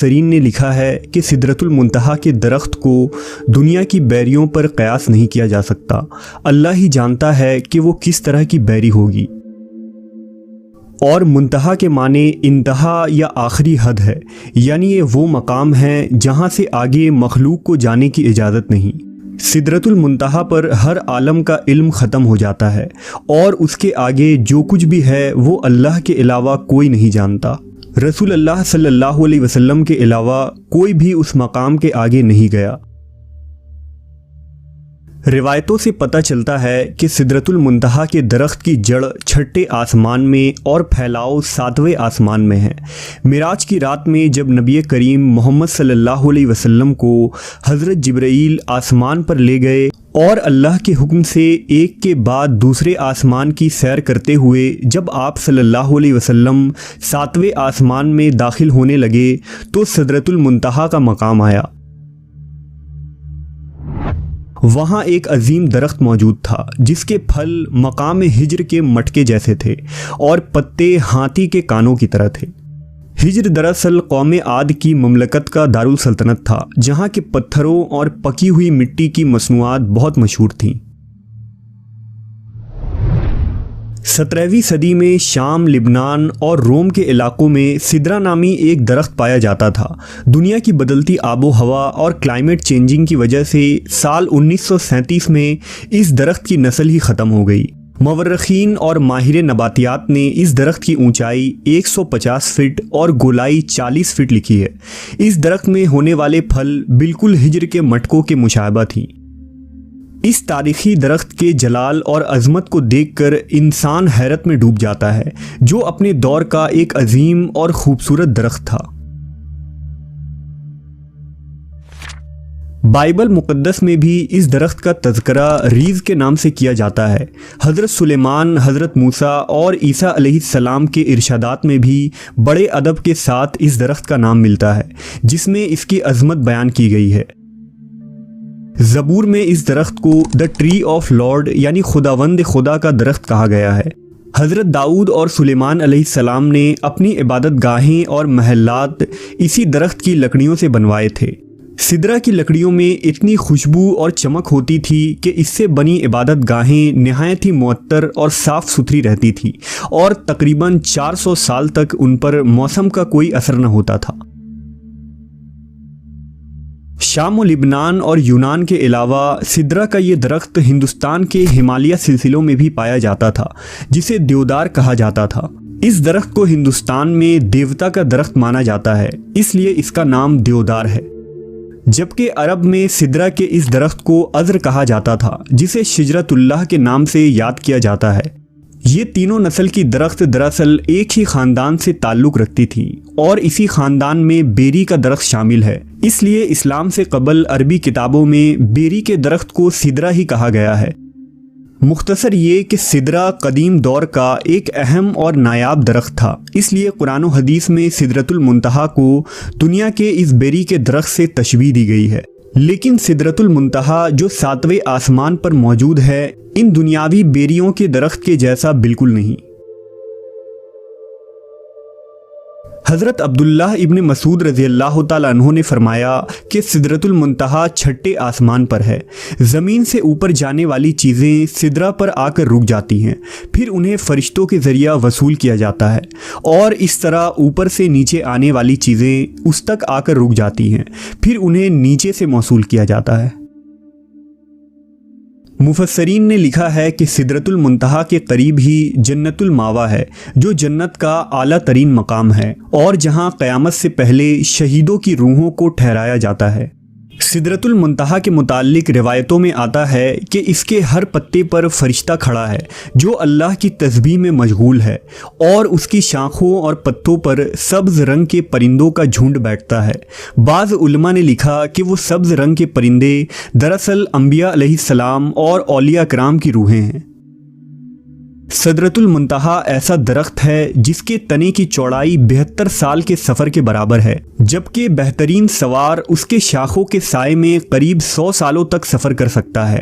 مفسرین نے لکھا ہے کہ سدرۃ المنتہا کے درخت کو دنیا کی بیریوں پر قیاس نہیں کیا جا سکتا۔ اللہ ہی جانتا ہے کہ وہ کس طرح کی بیری ہوگی۔ اور منتہا کے معنی انتہا یا آخری حد ہے، یعنی یہ وہ مقام ہے جہاں سے آگے مخلوق کو جانے کی اجازت نہیں۔ سدرۃ المنتہا پر ہر عالم کا علم ختم ہو جاتا ہے اور اس کے آگے جو کچھ بھی ہے وہ اللہ کے علاوہ کوئی نہیں جانتا۔ رسول اللہ صلی اللہ علیہ وسلم کے علاوہ کوئی بھی اس مقام کے آگے نہیں گیا۔ روایتوں سے پتہ چلتا ہے کہ سدرۃ المنتہا کے درخت کی جڑ چھٹے آسمان میں اور پھیلاؤ ساتویں آسمان میں ہے۔ معراج کی رات میں جب نبی کریم محمد صلی اللہ علیہ وسلم کو حضرت جبرائیل آسمان پر لے گئے اور اللہ کے حکم سے ایک کے بعد دوسرے آسمان کی سیر کرتے ہوئے جب آپ صلی اللہ علیہ وسلم ساتویں آسمان میں داخل ہونے لگے تو سدرۃ المنتہا کا مقام آیا۔ وہاں ایک عظیم درخت موجود تھا جس کے پھل مقام ہجر کے مٹکے جیسے تھے اور پتے ہاتھی کے کانوں کی طرح تھے۔ ہجر دراصل قوم عاد کی مملکت کا دارالسلطنت تھا جہاں کے پتھروں اور پکی ہوئی مٹی کی مصنوعات بہت مشہور تھیں۔ 17ویں صدی میں شام، لبنان اور روم کے علاقوں میں سدرا نامی ایک درخت پایا جاتا تھا۔ دنیا کی بدلتی آب و ہوا اور کلائمیٹ چینجنگ کی وجہ سے سال 1937 میں اس درخت کی نسل ہی ختم ہو گئی۔ مورخین اور ماہر نباتیات نے اس درخت کی اونچائی 150 فٹ اور گولائی 40 فٹ لکھی ہے۔ اس درخت میں ہونے والے پھل بالکل ہجر کے مٹکوں کے مشابہ تھیں۔ اس تاریخی درخت کے جلال اور عظمت کو دیکھ کر انسان حیرت میں ڈوب جاتا ہے، جو اپنے دور کا ایک عظیم اور خوبصورت درخت تھا۔ بائبل مقدس میں بھی اس درخت کا تذکرہ ریز کے نام سے کیا جاتا ہے۔ حضرت سلیمان، حضرت موسیٰ اور عیسیٰ علیہ السلام کے ارشادات میں بھی بڑے ادب کے ساتھ اس درخت کا نام ملتا ہے، جس میں اس کی عظمت بیان کی گئی ہے۔ زبور میں اس درخت کو دا ٹری آف لارڈ یعنی خداوند خدا کا درخت کہا گیا ہے۔ حضرت داؤد اور سلیمان علیہ السلام نے اپنی عبادت گاہیں اور محلات اسی درخت کی لکڑیوں سے بنوائے تھے۔ سدرا کی لکڑیوں میں اتنی خوشبو اور چمک ہوتی تھی کہ اس سے بنی عبادت گاہیں نہایت ہی معطر اور صاف ستھری رہتی تھی اور تقریباً 400 سال تک ان پر موسم کا کوئی اثر نہ ہوتا تھا۔ شام و لبنان اور یونان کے علاوہ سدرا کا یہ درخت ہندوستان کے ہمالیہ سلسلوں میں بھی پایا جاتا تھا، جسے دیودار کہا جاتا تھا۔ اس درخت کو ہندوستان میں دیوتا کا درخت مانا جاتا ہے، اس لیے اس کا نام دیودار ہے۔ جبکہ عرب میں سدرا کے اس درخت کو عذر کہا جاتا تھا، جسے شجرۃ اللہ کے نام سے یاد کیا جاتا ہے۔ یہ تینوں نسل کی درخت دراصل ایک ہی خاندان سے تعلق رکھتی تھی اور اسی خاندان میں بیری کا درخت شامل ہے، اس لیے اسلام سے قبل عربی کتابوں میں بیری کے درخت کو سدرا ہی کہا گیا ہے۔ مختصر یہ کہ سدرا قدیم دور کا ایک اہم اور نایاب درخت تھا، اس لیے قرآن و حدیث میں سدرۃ المنتہا کو دنیا کے اس بیری کے درخت سے تشبیہ دی گئی ہے۔ لیکن سدرۃ المنتہا جو 7ویں آسمان پر موجود ہے، ان دنیاوی بیریوں کے درخت کے جیسا بالکل نہیں۔ حضرت عبداللہ ابن مسعود رضی اللہ تعالیٰ عنہ نے فرمایا کہ سدرۃ المنتہا چھٹے آسمان پر ہے۔ زمین سے اوپر جانے والی چیزیں سدرا پر آ کر رک جاتی ہیں، پھر انہیں فرشتوں کے ذریعہ وصول کیا جاتا ہے اور اس طرح اوپر سے نیچے آنے والی چیزیں اس تک آ کر رک جاتی ہیں، پھر انہیں نیچے سے موصول کیا جاتا ہے۔ مفسرین نے لکھا ہے کہ سدرۃ المنتہا کے قریب ہی جنت الماوا ہے، جو جنت کا اعلیٰ ترین مقام ہے اور جہاں قیامت سے پہلے شہیدوں کی روحوں کو ٹھہرایا جاتا ہے۔ سدرۃ المنتہا کے متعلق روایتوں میں آتا ہے کہ اس کے ہر پتے پر فرشتہ کھڑا ہے جو اللہ کی تسبیح میں مشغول ہے، اور اس کی شاخوں اور پتوں پر سبز رنگ کے پرندوں کا جھنڈ بیٹھتا ہے۔ بعض علماء نے لکھا کہ وہ سبز رنگ کے پرندے دراصل انبیاء علیہ السلام اور اولیاء کرام کی روحیں ہیں۔ سدرۃ المنتہا ایسا درخت ہے جس کے تنے کی چوڑائی 72 سال کے سفر کے برابر ہے، جبکہ بہترین سوار اس کے شاخوں کے سائے میں قریب 100 سالوں تک سفر کر سکتا ہے۔